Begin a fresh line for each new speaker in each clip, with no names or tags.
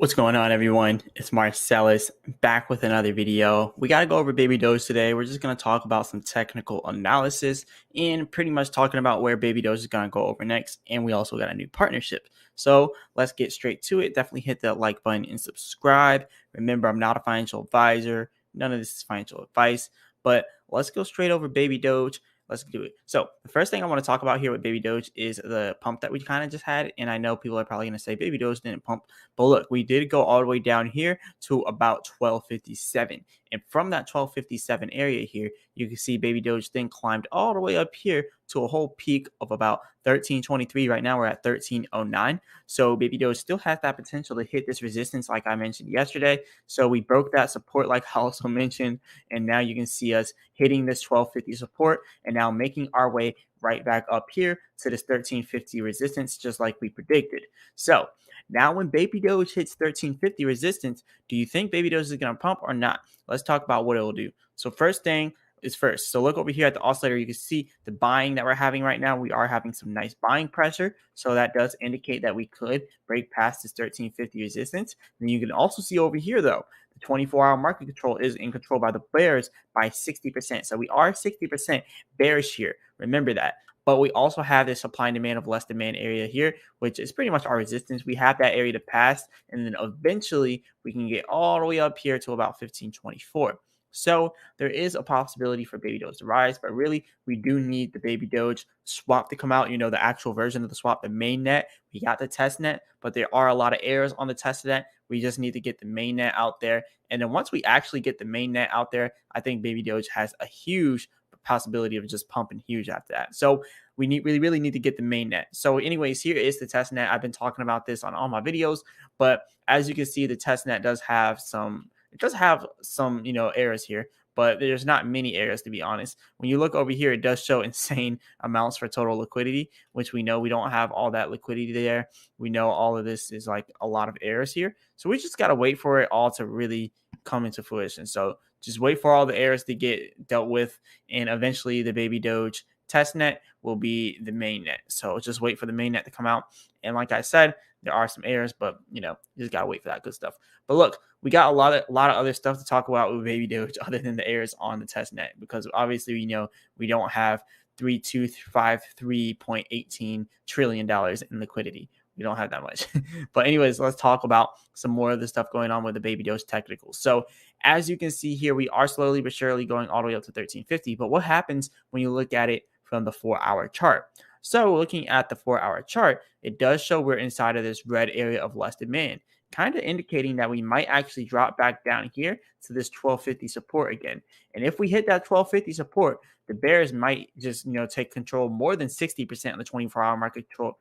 What's going on, everyone? It's Marcellus back with another video. We got to go over BABYDOGE today. We're just going to talk about some technical analysis and pretty much talking about where BABYDOGE is going to go over next. And we also got a new partnership. So let's get straight to it. Definitely hit that like button and subscribe. Remember, I'm not a financial advisor. None of this is financial advice, but let's go straight over BABYDOGE. Let's do it. So the first thing I want to talk about here with BABYDOGE is the pump that we kind of just had. And I know people are probably going to say BABYDOGE didn't pump, but look, we did go all the way down here to about 1257. And from that 1257 area here, you can see BABYDOGE then climbed all the way up here to a whole peak of about 1323. Right now we're at 1309. So BABYDOGE still has that potential to hit this resistance like I mentioned yesterday. So we broke that support like I also mentioned. And now you can see us hitting this 1250 support and now making our way right back up here to this 1350 resistance, just like we predicted. So now when BABYDOGE hits 1350 resistance, do you think BABYDOGE is going to pump or not? Let's talk about what it will do. So first thing is first. So look over here at the oscillator. You can see the buying that we're having right now. We are having some nice buying pressure. So that does indicate that we could break past this 1350 resistance. And you can also see over here, though, the 24-hour market control is in control by the bears by 60%. So we are 60% bearish here. Remember that. But we also have this supply and demand of less demand area here, which is pretty much our resistance. We have that area to pass, and then eventually we can get all the way up here to about 1524. So there is a possibility for BABYDOGE to rise, but really we do need the BABYDOGE swap to come out. You know, the actual version of the swap, the main net. We got the test net, but there are a lot of errors on the test net. We just need to get the main net out there. And then once we actually get the main net out there, I think BABYDOGE has a huge possibility of just pumping huge after that. So we really need to get the main net. So anyways, here is the test net. I've been talking about this on all my videos, but as you can see, the test net does have some errors here, but there's not many errors, to be honest. When you look over here, it does show insane amounts for total liquidity, which we know we don't have all that liquidity there. We know all of this is like a lot of errors here. So we just got to wait for it all to really come into fruition. So just wait for all the errors to get dealt with, and eventually the BABYDOGE test net will be the main net. So just wait for the main net to come out. And like I said, there are some errors, but you just gotta wait for that good stuff. But look, we got a lot of other stuff to talk about with BABYDOGE other than the errors on the test net, because obviously we don't have $3.18 trillion in liquidity. We don't have that much. But anyways, let's talk about some more of the stuff going on with the BABYDOGE technicals. So as you can see here, we are slowly but surely going all the way up to 1350. But what happens when you look at it from the 4-hour chart? So looking at the 4-hour chart, it does show we're inside of this red area of less demand, kind of indicating that we might actually drop back down here to this 1250 support again. And if we hit that 1250 support, the bears might just take control more than 60% of the 24-hour market control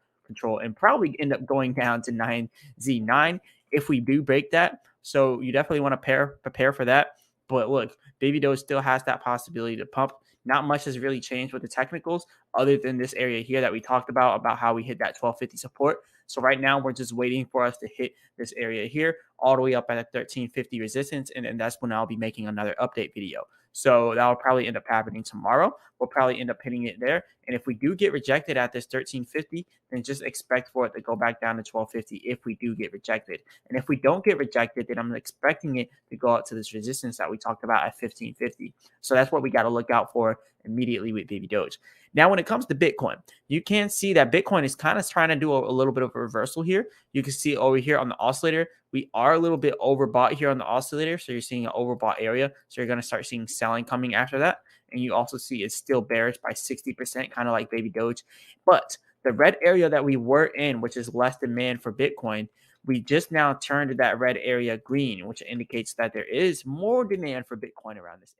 and probably end up going down to 9Z9 if we do break that. So you definitely want to prepare for that. But look, BABYDOGE still has that possibility to pump. Not much has really changed with the technicals other than this area here that we talked about how we hit that 1250 support. So right now we're just waiting for us to hit this area here all the way up at a 1350 resistance. And then that's when I'll be making another update video. So that'll probably end up happening tomorrow. We'll probably end up hitting it there. And if we do get rejected at this 1350, then just expect for it to go back down to 1250 if we do get rejected. And if we don't get rejected, then I'm expecting it to go out to this resistance that we talked about at 1550. So that's what we got to look out for immediately with BABYDOGE. Now, when it comes to Bitcoin, you can see that Bitcoin is kind of trying to do a little bit of a reversal here. You can see over here on the oscillator, we are a little bit overbought here on the oscillator. So you're seeing an overbought area. So you're going to start seeing selling coming after that. And you also see it's still bearish by 60%, kind of like BABYDOGE. But the red area that we were in, which is less demand for Bitcoin, we just now turned that red area green, which indicates that there is more demand for Bitcoin around this area.